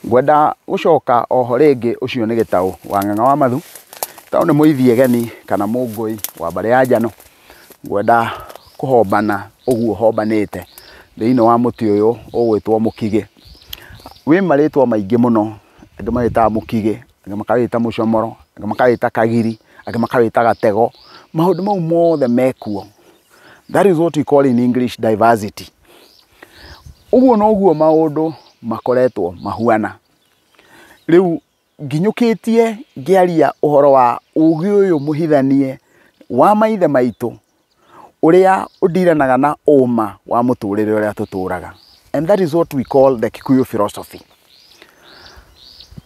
Gwenda gucoka oho ringi ucio ni Gitau wa Ng'ang'a wa Mathu. Gitau ni muithie geni kana mungui wa mbare ya njano. Gwenda kuhombana uguo hombanite thiini wa muti uyu ugwitwo mukige. Wi maritwa maingi muno, angi maritaga mukige, angi makawita mucomoro, angi makawita kagiri, angi makawita gatego. Maundu mau mothe mekuo. That is what we call in English diversity. Uguo no guo maundu makoretwo mahuana. Riu nginyukitie ngiaria uhoro wa ugi uyu muhithanie wa maithe maitu uria udiranaga na uma wa muturire uria tuturaga. And that is what we call the Kikuyu philosophy.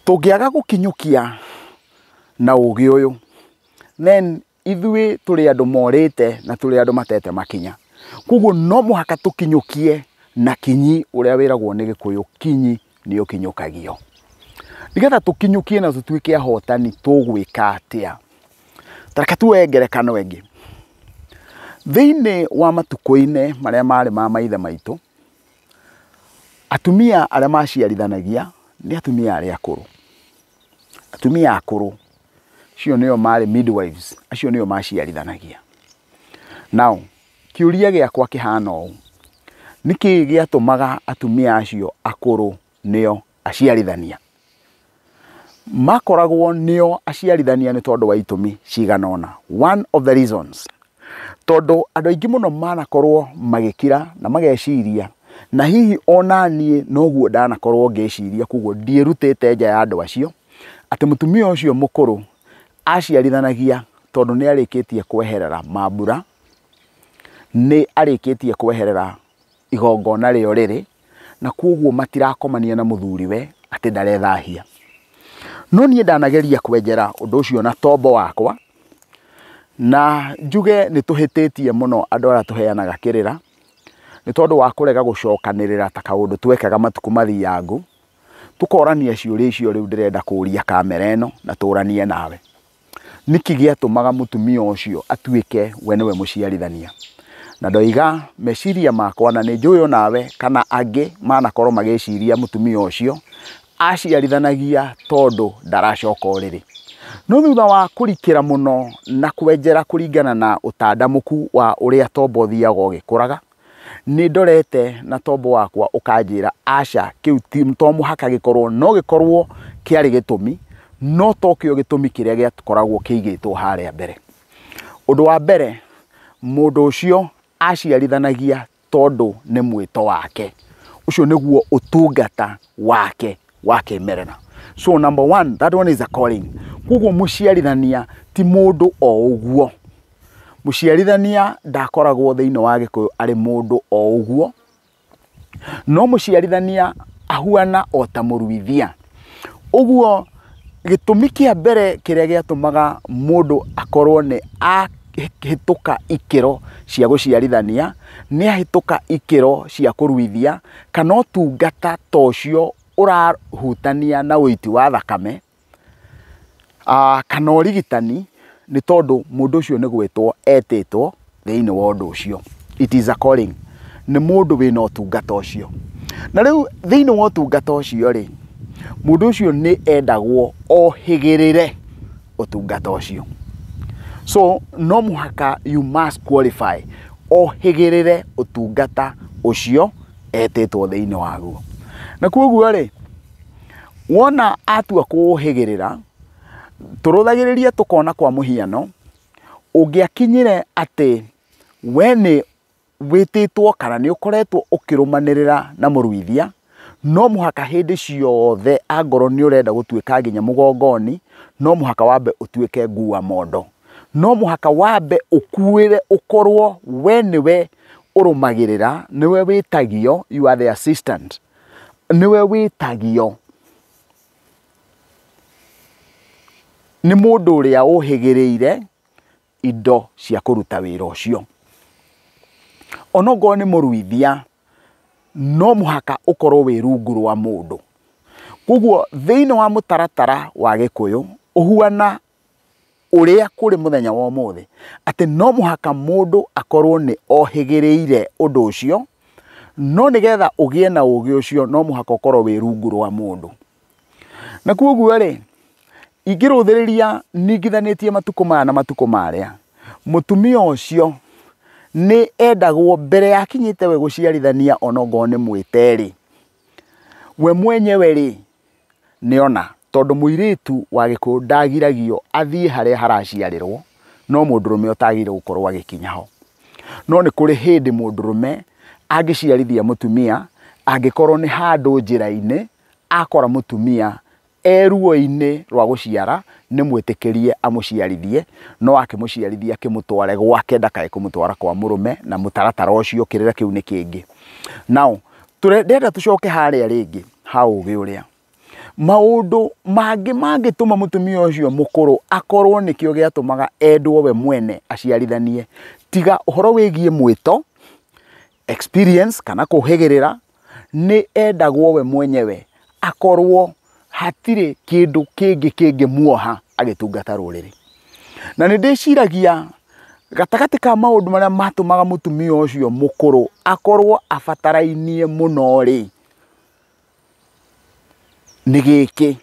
Tugiaga gukinyukia na ugi uyu, then ithui turi andu morite na turi andu matete makinya. Kuguo no muhaka tukinyukie na kinyi uria wiragwo ni Gikuyu, kinyi ni ukinyukagio. Nigetha tukinyukie na tutuike ahotani tugwika atia. Tareka tuwe ngerekano ingi. Thiini wa matuko-ini maria mari ma maithe maitu, atumia aria maciarithanagia ni atumia aria akuru. Atumia akuru cio nio mari midwives, acio nio maciarithanagia. Now, kiuria giakwa kihana uu, niki giatumaga atumia acio akuru nio aciarithania? Makoragwo nio aciarithania ni tondu wa itumi ciganona. One of the reasons, tondu andu aingi muno manakorwo magikira na mageciria na hihi onanie noguo ndanakorwo ngeciria, kuguo ndierutite nja ya andu acio ati mutumia ucio mukuru aciarithanagia tondu ni arikitie kweherera mambura, ni arikitie kweherera igongona rio riri, na kuguo matirakomania na muthuriwe ati ndarethahia. No nie ndanageria kwenjera undu ucio na tombo wakwa, na njuge ni tuhititie muno andu aria tuheanaga kirira ni tondu wa kurega gucokanirira ta kaundu twekaga matuku mathiangu, tukorania ciuria icio riu ndirenda kuria kamera eno na turanie nawe. Niki giatumaga mutumia ucio atuike we niwe muciarithania? Na ndoiga meciria makwa na ni njuyo nawe kana angi manakorwo mageciria mutumia ucio aciarithanagia tondu ndaracoka uriri. No thutha wa kurikira muno na kwenjera kuringana na utandamuku wa uria tombo thiaga gikuraga, ni ndorete na tombo wakwa ukanjira aca kiu to muhaka gikorwo no gikorwo kiari gitumi, no tokio gitumi kiria giakoragwo kiigitwo haria mbere. Undu wa mbere, mundu ucio aciarithanagia tondu ni mwito wake. Ucio niguo utungata wake merena. So number one, that one is a calling. Kuguo muciarithania ti mundu o uguo. Muciarithania ndakoragwo thiini wa Gikuyu ari mundu o uguo. No muciarithania ahuana o ta muruithia. Uguo gitumi kia mbere kiria giatumaga mundu akorwo ni ahituka ikiro cia guciarithania, ni ahituka ikiro cia kuruithia, kana utungata tocio urahutania na uiti wa thakame, kana urigitani, ni tondu mundu ucio ni gwitwo etitwo thiini wa undu ucio. It is a calling. Ni mundu wina utungata ucio. Na riu thiini wa utungata ucio ri, mundu ucio ni endagwo ohigirire utungata ucio. So no muhaka you must qualify ohigirire utungata ucio etitwo thiini waguo. Na kuguo ri, wona atua kuhigirira, turuthagiriria tukona kwa muhiano, ungiakinyire ati we ni wititwo kana ni ukoretwo ukirumanirira na muruithia, no muhaka hindi ciothe angoro ni urenda gutuika nginya mugongoni, no muhaka wambe utuike ngua mondo. No muhaka wambe ukuire ukorwo we niwe urumagirira, niwe witagio, you are the assistant, niwe witagio ni mundu uria uhigiriire indo cia kuruta wira ucio. Onogo ni muruithia, no muhaka ukorwo wi rungu rwa mundu. Kuguo thiini wa mutaratara wa Gikuyu uhuana uria kuri muthenya wa umuthi ati no muhaka mundu akorwo ni ohigiriire undu ucio, no nigetha ugie na ugi ucio no muhaka ukorwo wi rungu rwa mundu. Na kuoguo ri ingĩrũthĩrĩria ningithanĩtie matukũ maya na matukũ marĩa, mũtumia ũcio nĩ endagwo mbere ya kinyĩte we gũciarithania onogo nĩ mwĩteri. We mwenyewe ri nĩona tondũ mũirĩtu wa Gĩkũyũ ndagiragio athiĩ harĩa haraciarĩrwo, no mũndũrũme ũtagĩrĩire gũkorwo agĩkinya ho. No nĩ kũrĩ hĩndĩ mũndũrũme angĩciarithia mũtumia, angĩkorwo nĩ handũ njĩra-inĩ akora mũtumia ruo-inĩ rwa gũciara, nĩ mwĩtĩkĩrie amũciarithie, no akĩmũciarithia akĩmũtware gwake, ndakae kũmũtwara kwa mũrũme, na mũtaratara ũcio kĩrĩra kĩu nĩ kĩngĩ. Now ndĩrenda tũcoke harĩa rĩngĩ ha ũgĩ ũrĩa, maũndũ mangĩ mangĩtũma mũtumia ũcio mũkũrũ akorwo nĩkĩo gĩatũmaga endwo we mwene aciarithanie, tiga ũhoro wĩgiĩ mwĩto, experience kana kũhĩgĩrĩra, nĩ endagwo we mwenyewe akorwo hatirĩ kĩndũ kĩngĩ kĩngĩmuoha agĩtungata rũrĩrĩ. Na nĩ ndĩciragia gatagatĩ ka maũndũ marĩa matũmaga mũtumia ũcio mũkũrũ akorwo abatarainie mũno rĩ, nĩ gĩkĩ,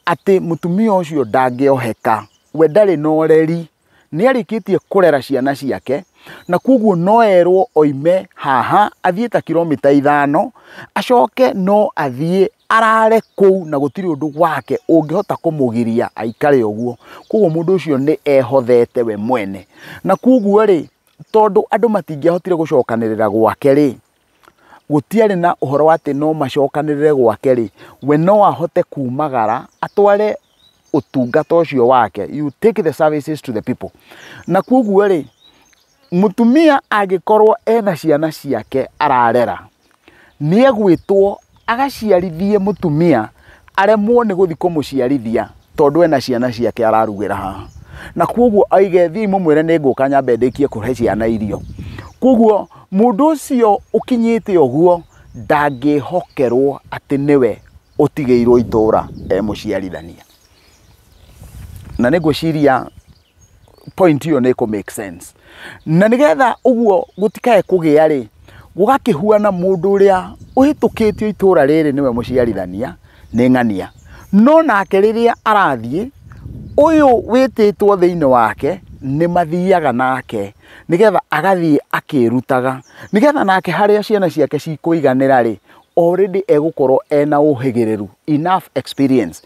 atĩ mũtumia ũcio ndangĩoheka, we ndarĩ na ũreri, nĩ arĩkĩtie kũrera ciana ciake, na kuoguo no erwo oime haha athiĩ ta kilomita 5 acoke no athiĩ arare kũu na gũtirĩ ũndũ wake ũngĩhota kũmũgiria aikare ũguo. Kuoguo mũndũ ũcio nĩ ehothete we mwene, na kuoguo rĩ, tondũ andũ matingĩahotire gũcokanĩrĩra gwake rĩ, gũtiarĩ na ũhoro atĩ no macokanĩrĩre gwake rĩ, we no ahote kumagara atware ũtungata ũcio wake, you take the services to the people. Na kuoguo rĩ, mũtumia angĩkorwo ena ciana ciake ararera, nĩ egwĩtwo agaciarithie mũtumia aremwo nĩ gũthiĩ kũmũciarithia tondũ ena ciana ciake ararugĩra haha. Na kuoguo aige thiĩ mũmwĩre nĩ ngũka nyambe ndĩkie kũhe ciana irio. Kuoguo mũndũ ũcio ũkinyĩte ũguo ndangĩhokerwo atĩ nĩwe ũtigĩirwo itũra mũciarithania. Na nĩ ngwĩciria point ĩyo nĩ ĩkũ make sense. Na nĩgetha ũguo gũtikae kũgĩa rĩ, gũgakĩhuana mũndũ ũrĩa ũhĩtũkĩtio itũra rĩrĩ nĩwe mũciarithania nĩ ng'ania, no nake rĩrĩa arathiĩ ũyũ wĩtĩtwo thĩinĩ wake nĩ mathiaga nake nĩgetha agathiĩ akĩrutaga, nĩgetha nake harĩa ciana ciake cikũiganĩra rĩ, already egũkorwo ena ũhĩgĩrĩru, enough experience,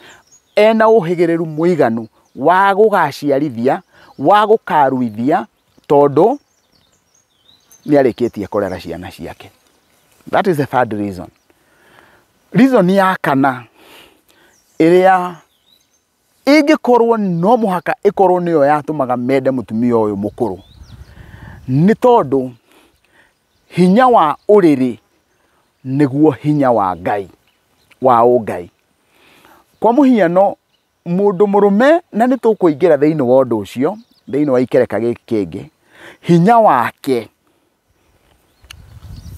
ena ũhĩgĩrĩru mũiganu wa gũgaciarithia, wa gũkaruithia, tondũ nĩ arĩkĩtie kũrera ciana ciake. That is the third reason. Reason ya kana ĩrĩa ĩngĩkorwo no mũhaka ĩkorwo nĩyo yatũmaga mende mũtumia ũyũ mũkũrũ, nĩ tondũ hinya wa ũrĩrĩ nĩguo hinya wa Ngai, wa ũngai. Kwa mũhiano mũndũ mũrũme, na nĩ tũkũingĩra thĩinĩ wa ũndũ ũcio thĩinĩ wa ikereka gĩkĩ kĩngĩ, hinya wake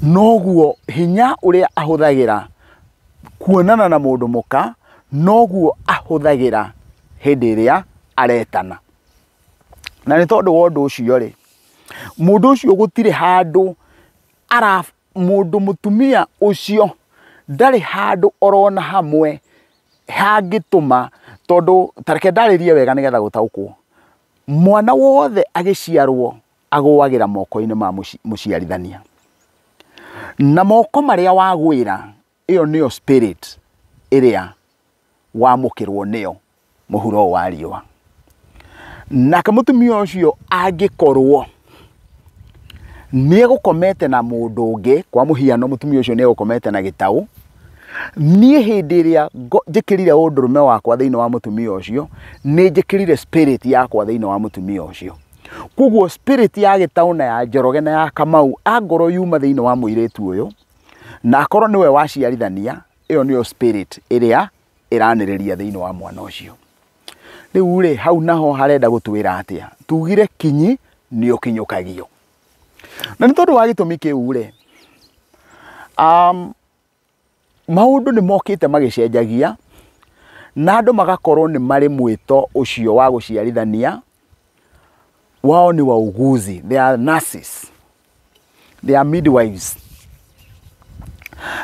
noguo hinya ũrĩa ahũthagĩra kuonana na mũndũ mũka, noguo ahũthagĩra hĩndĩ ĩrĩa aretana. Na nĩ tondũ wa ũndũ ũcio rĩ, mũndũ ũcio gũtirĩ handũ mũndũ mũtumia ũcio ndarĩ handũ orona hamwe hangĩtũma, tondũ tareke ndarĩrie wega nĩgetha gũtaũkwo, mwana wothe agĩciarwo agũagĩra moko-inĩ ma mũciarithania, na moko marĩa wagwĩra, ĩyo nĩyo spirit ĩrĩa wamũkĩrwo nĩyo mũhuro wa riũa. Nake mũtumia ũcio angĩkorwo nĩ egũkomete na mũndũ ũngĩ, kwa mũhiano mũtumia ũcio nĩ egũkomete na gĩtaũ, niĩ hĩndĩ ĩrĩa njĩkĩrire ũndũrũme wakwa thĩinĩ wa mũtumia ũcio, nĩ njĩkĩrire spirit yakwa thĩinĩ wa mũtumia ũcio. Kuoguo spirit ya gĩtaũ na ya Njoroge na ya Kamau angorwo yuma thĩinĩ wa mũirĩtu ũyũ, na akorwo nĩwe waciarithania, ĩyo nĩyo spirit ĩrĩa ĩranĩrĩria thĩinĩ wa mwana ũcio. Rĩu rĩ, hau naho harenda gũtwĩra atĩa, tugire kinyi nĩ ũkinyũkagio. Na nĩ tondũ wa gĩtũmi kĩu rĩ, maũndũ nĩ mokĩte magĩcenjagia, na andũ magakorwo nĩ marĩ mwĩto ũcio wa gũciarithania, wao nĩ wauguzi, they are nurses, they are midwives.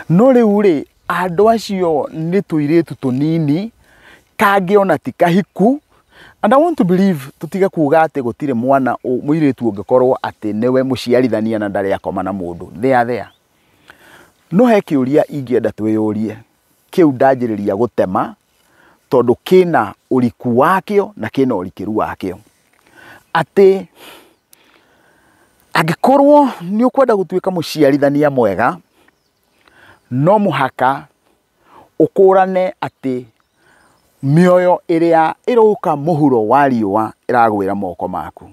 No rĩu rĩ, andũ acio nĩ tũirĩtu tũnini, kangiona ti kahiku. And I want to believe tutige kuga ati gutire mwana muiritu ungikorwo ati newe muciarithania na ndari akoma na mundu. They are there. No he kiuria ingienda twiyurie. Kiu ndanjiriria gutema tondu kina uriku wakio na kina urikiru wakio. Ati angikorwo ni ukwenda gutuika muciarithania mwega, no muhaka ukurane ati mioyo iria iroka muhuro wa riua iragwira moko maku.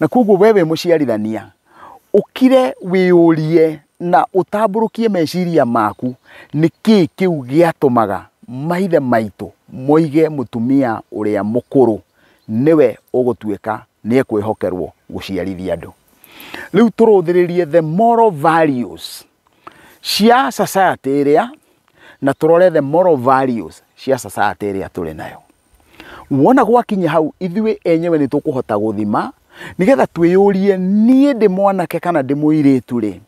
Na koguo wewe muciarithania ukire wiyurie na utamburukie meciria maku niki kiu giatumaga maithe maitu moige mutumia uria mukuru niwe ugutuika ni ekwihokerwo guciarithia andu. Riu turuthiririe the moral values cia society iria na turore the moral values cia society iria turi nayo. Wona gwakinya hau ithuĩ enyewe ni tukuhota guthima nigetha twiyurie nie ndi mwanake kana ndi muiritu ri,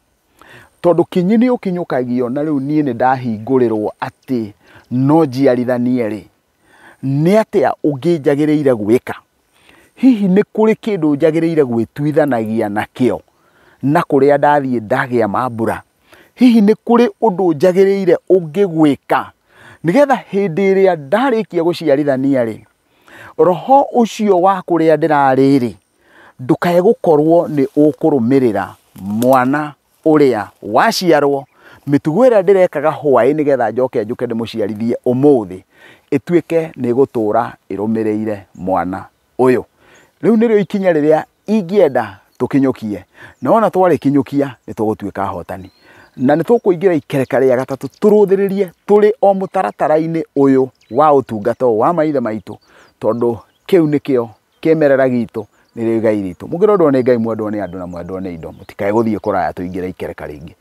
tondu kinyi ni ukinyukagio na riu nie ni ndahingurirwo ati no njiarithanie ri, ni atia unginjagiriire gwika. Hihi ni kuri kindu njagiriire gwitwithanagia nakio na kuria ndathie ndagia mambura. Hihi ni kuri undu njagiriire ungigwika nigetha hindi iria ndarikia guciarithania ri, roho ucio wa kuria ndirari ri ndukae gukorwo ni ukurumirira mwana uria waciarwo mitugo iria ndirekaga hwai nigetha njoke njuke ndimuciarithie umuthi ituike ni gutura irumireire mwana uyu. Riu nirio ikinya riria ingienda tukinyukie, na ona twari kinyukia ni tugutuika hotani na ni tukuingira ikereka ria gatatu turuthiririe turi o mutaratara-ini uyu wa utungata wa maithe maitu, tondu kiu nikio kimerera gitu ni igai ritu. Mugirondwo ni Ngai, mwendwo ni andu na mwendwo ni indo. Mutikae guthie kuraya tuingire ikereka ringi.